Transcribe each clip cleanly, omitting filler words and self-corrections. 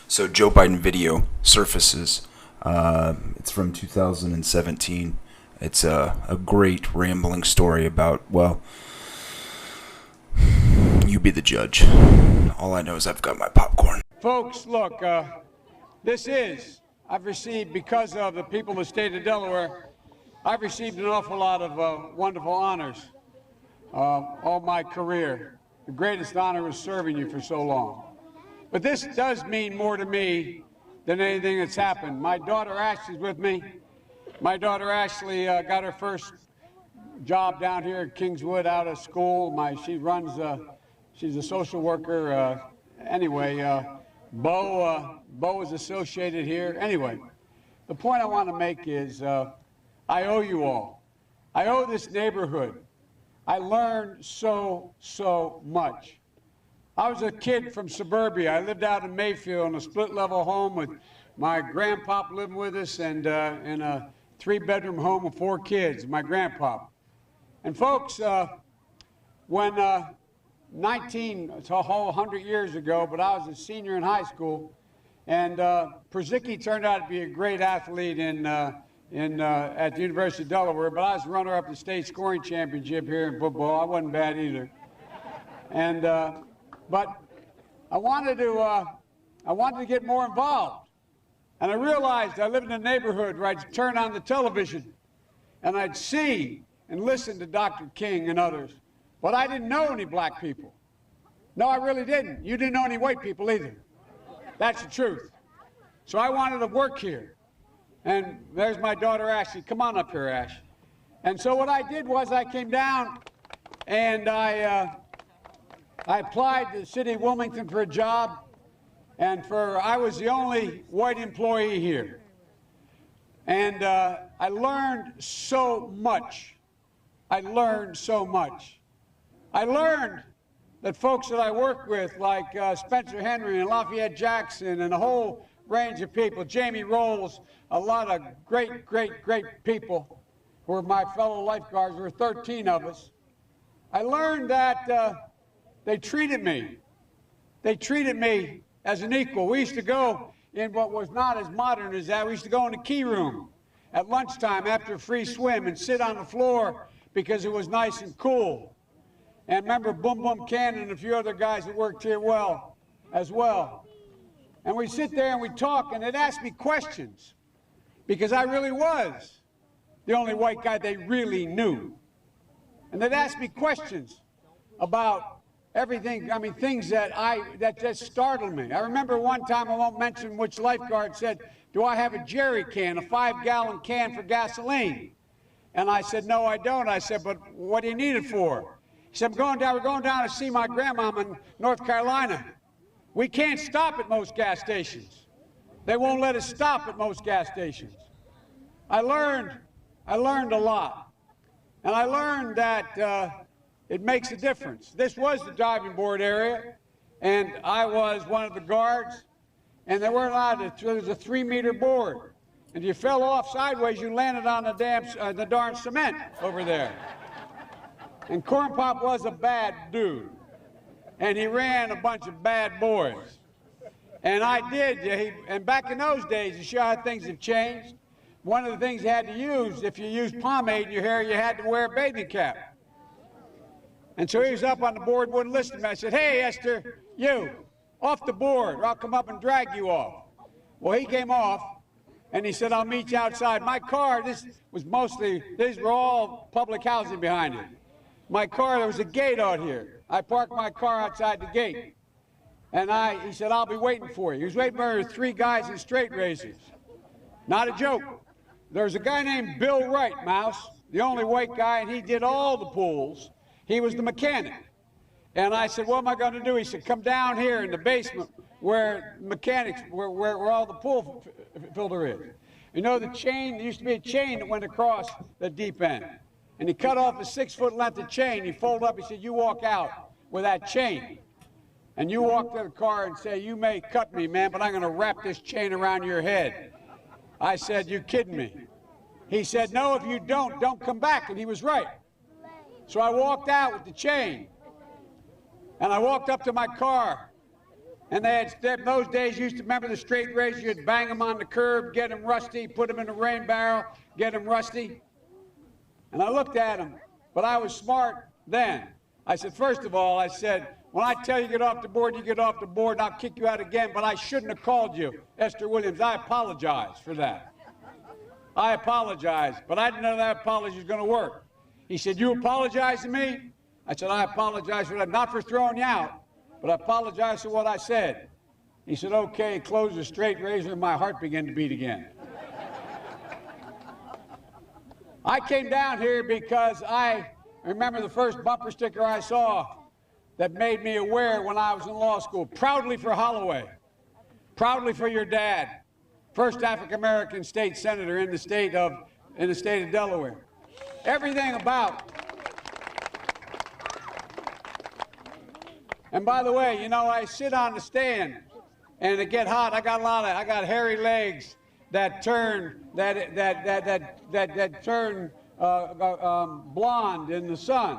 So Joe Biden video surfaces. It's from 2017. It's a great rambling story about, well, you be the judge. All I know is I've got my popcorn. Folks, look, I've received, because of the people of the state of Delaware, I've received an awful lot of wonderful honors all my career. The greatest honor was serving you for so long. But this does mean more to me than anything that's happened. My daughter Ashley's with me. My daughter Ashley got her first job down here at Kingswood out of school. She's a social worker. Bo is associated here. Anyway, the point I want to make is I owe you all. I owe this neighborhood. I learned so much. I was a kid from suburbia. I lived out in Mayfield in a split-level home with my grandpop living with us, and in a 3-bedroom home with 4 kids, my grandpop. And folks, when it's a whole 100 years ago, but I was a senior in high school, and Przicki turned out to be a great athlete at the University of Delaware, but I was runner-up in the state scoring championship here in football. I wasn't bad either. And but I wanted to get more involved. And I realized I lived in a neighborhood where I'd turn on the television and I'd see and listen to Dr. King and others. But I didn't know any black people. No, I really didn't. You didn't know any white people either. That's the truth. So I wanted to work here. And there's my daughter, Ashley. Come on up here, Ash. And so what I did was I came down and I applied to the city of Wilmington for a job. And I was the only white employee here. And I learned so much. I learned that folks that I work with, like Spencer Henry and Lafayette Jackson and a whole range of people, Jamie Rolls, a lot of great people who were my fellow lifeguards. There were 13 of us. I learned that they treated me as an equal. We used to go in what was not as modern as that. We used to go in the key room at lunchtime after a free swim and sit on the floor because it was nice and cool. And remember Boom Boom Cannon and a few other guys that worked here as well. And we'd sit there and we'd talk, and they'd ask me questions because I really was the only white guy they really knew. And they'd ask me questions about everything, things that just startled me. I remember one time, I won't mention which lifeguard, said, "Do I have a jerry can, a 5-gallon can for gasoline?" And I said, "No, I don't." I said, "But what do you need it for?" He said, we're going down to see my grandmama in North Carolina. We can't stop at most gas stations. They won't let us stop at most gas stations. I learned a lot. And I learned that it makes a difference. This was the diving board area, and I was one of the guards, and they weren't allowed to, there was a 3-meter board. And if you fell off sideways, you landed on the darn cement over there. And Corn Pop was a bad dude, and he ran a bunch of bad boys. And I did, and back in those days, to show how things have changed, one of the things you had to use, if you used pomade in your hair, you had to wear a bathing cap. And so he was up on the board, wouldn't listen to me. I said, "Hey, Esther, you, off the board, or I'll come up and drag you off." Well, he came off, and he said, "I'll meet you outside." My car, these were all public housing behind it. My car, there was a gate out here. I parked my car outside the gate. And he said, "I'll be waiting for you." He was waiting for 3 guys in straight razors. Not a joke. There was a guy named Bill Wright, Mouse, the only white guy, and he did all the pools. He was the mechanic. And I said, "What am I going to do?" He said, "Come down here in the basement where all the pool filter is. You know the chain, there used to be a chain that went across the deep end. And he cut off a 6-foot length of chain. He folded up, he said, "You walk out with that chain. And you walk to the car and say, 'You may cut me, man, but I'm going to wrap this chain around your head.'" I said, "You kidding me?" He said, "No, if you don't come back." And he was right. So I walked out with the chain. And I walked up to my car. And those days you used to remember the straight razor. You'd bang them on the curb, get them rusty, put them in a rain barrel, get them rusty. And I looked at him, but I was smart then. I said, first of all, I said, when I tell you get off the board, you get off the board, and I'll kick you out again, but I shouldn't have called you Esther Williams. I apologize for that. I apologize, but I didn't know that apology was going to work. He said, you apologize to me? I said, I apologize for that, not for throwing you out, but I apologize for what I said. He said, okay, closed the straight razor, and my heart began to beat again. I came down here because I remember the first bumper sticker I saw that made me aware when I was in law school. Proudly for Holloway. Proudly for your dad. First African-American state senator in the state of Delaware. Everything about. And by the way, you know, I sit on the stand and it get hot. I got hairy legs that turn blonde in the sun.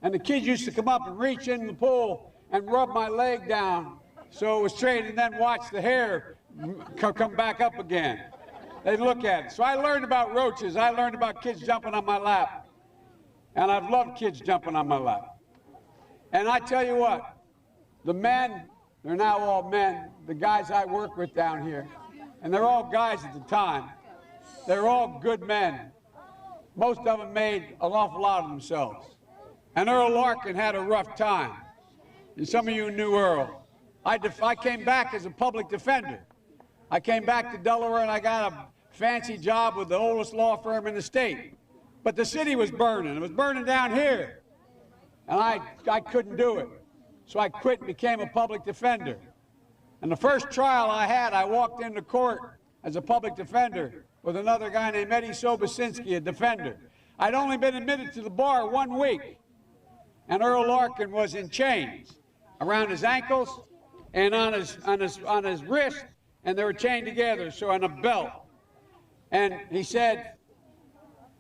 And the kids used to come up and reach in the pool and rub my leg down so it was straight, and then watch the hair come back up again. They'd look at it. So I learned about roaches. I learned about kids jumping on my lap. And I've loved kids jumping on my lap. And I tell you what, the men, they're now all men, the guys I work with down here, and they're all guys at the time. They're all good men. Most of them made an awful lot of themselves. And Earl Larkin had a rough time. And some of you knew Earl. I came back as a public defender. I came back to Delaware and I got a fancy job with the oldest law firm in the state. But the city was burning. It was burning down here. And I couldn't do it. So I quit and became a public defender. And the first trial I had, I walked into court as a public defender with another guy named Eddie Sobosinski, a defender. I'd only been admitted to the bar 1 week. And Earl Larkin was in chains around his ankles and on his wrist, and they were chained together, so on a belt. And he said,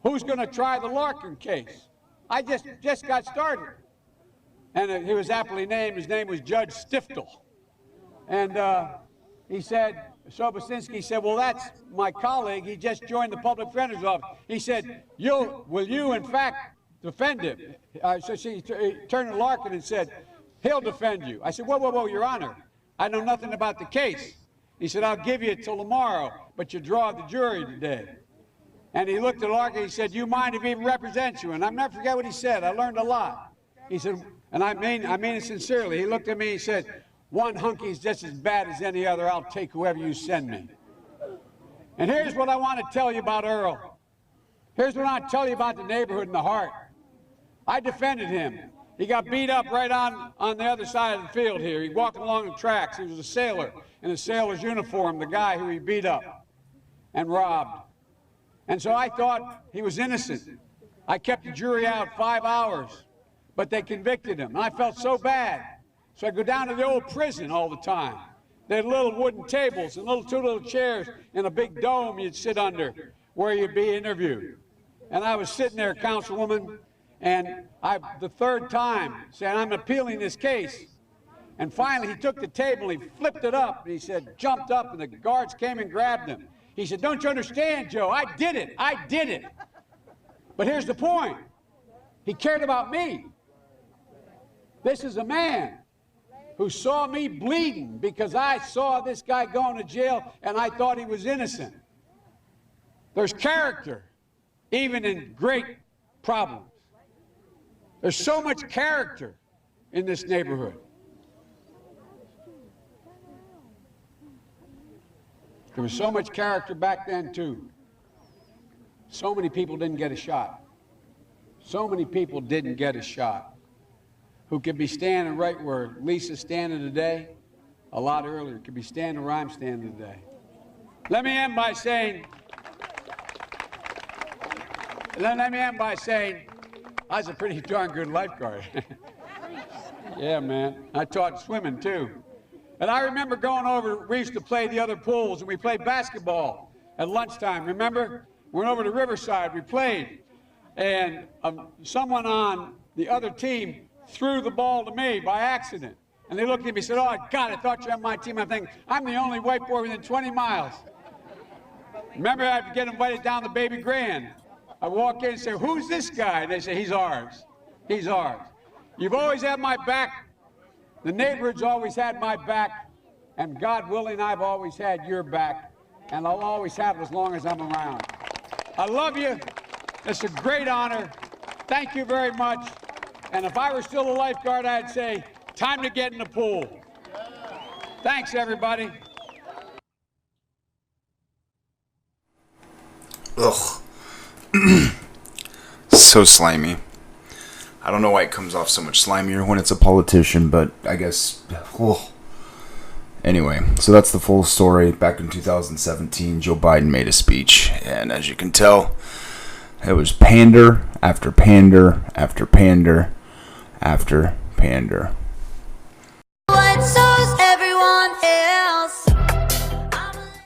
who's going to try the Larkin case? I just got started. And he was aptly named. His name was Judge Stiftel. And he said, Sobosinski said, well, that's my colleague. He just joined the public defender's office. He said, will you, in fact, defend him? So he turned to Larkin and said, he'll defend you. I said, whoa, Your Honor. I know nothing about the case. He said, I'll give you till tomorrow, but you draw the jury today. And he looked at Larkin, he said, you mind if he represents you? And I'll never forget what he said. I learned a lot. He said, and I mean it sincerely. He looked at me and he said, one hunky's just as bad as any other. I'll take whoever you send me. And here's what I want to tell you about Earl. Here's what I want to tell you about the neighborhood and the heart. I defended him. He got beat up right on the other side of the field here. He walked along the tracks. He was a sailor in a sailor's uniform, the guy who he beat up and robbed. And so I thought he was innocent. I kept the jury out 5 hours, but they convicted him. And I felt so bad. So I go down to the old prison all the time. They had little wooden tables and two little chairs in a big dome you'd sit under where you'd be interviewed. And I was sitting there, Councilwoman, and the third time, saying, I'm appealing this case. And finally, he took the table, he flipped it up, and he said, jumped up, and the guards came and grabbed him. He said, don't you understand, Joe? I did it. But here's the point. He cared about me. This is a man who saw me bleeding because I saw this guy going to jail, and I thought he was innocent. There's character, even in great problems. There's so much character in this neighborhood. There was so much character back then, too. So many people didn't get a shot. So many people didn't get a shot who could be standing right where Lisa's standing today, a lot earlier, could be standing where I'm standing today. Let me end by saying, I was a pretty darn good lifeguard. Yeah, man. I taught swimming, too. And I remember going over, we used to play the other pools, and we played basketball at lunchtime, remember? We went over to Riverside, we played, and someone on the other team threw the ball to me by accident. And they looked at me and said, "Oh, God, I thought you were on my team." I'm thinking, I'm the only white boy within 20 miles. Remember, I'd get invited down to Baby Grand. I walk in and say, "Who's this guy?" And they say, "He's ours. He's ours." You've always had my back. The neighborhood's always had my back. And God willing, I've always had your back. And I'll always have it as long as I'm around. I love you. It's a great honor. Thank you very much. And if I were still a lifeguard, I'd say, time to get in the pool. Thanks, everybody. Ugh. So slimy. I don't know why it comes off so much slimier when it's a politician, but I guess... Ugh. Anyway, so that's the full story. Back in 2017, Joe Biden made a speech, and as you can tell, it was pander after pander after pander after pander.